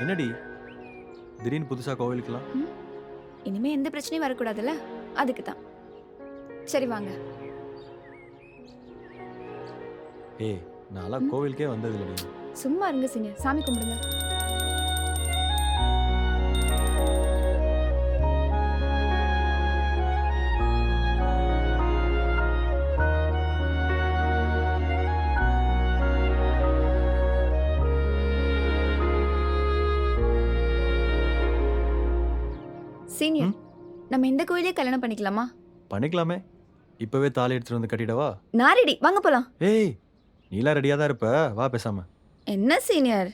என்னடி திடீர்னு புதுசா கோவிலுக்கலாம்? ம், இனிமே எந்த பிரச்சனையும் வரக்கூடாதுல்ல, அதுக்கு தான். சரி வாங்க. ஏய் நான்லாம் ம், கோவிலுக்கே வந்தது இல்லடி. சும்மா இருங்க சீனியர், சாமி கும்பிடுங்க. சீனியர், ம் நம்ம இந்த கோயிலே கல்யாணம் பண்ணிக்கலாமா? பண்ணிக்கலாமே. இப்பவே தாலி எடுத்துட்டு வந்து கட்டிடவா? நான் ரெடி, வாங்க போலாம். ஏய் நீலாம் ரெடியா தான் இருப்ப, வா பேசாம. என்ன சீனியர்?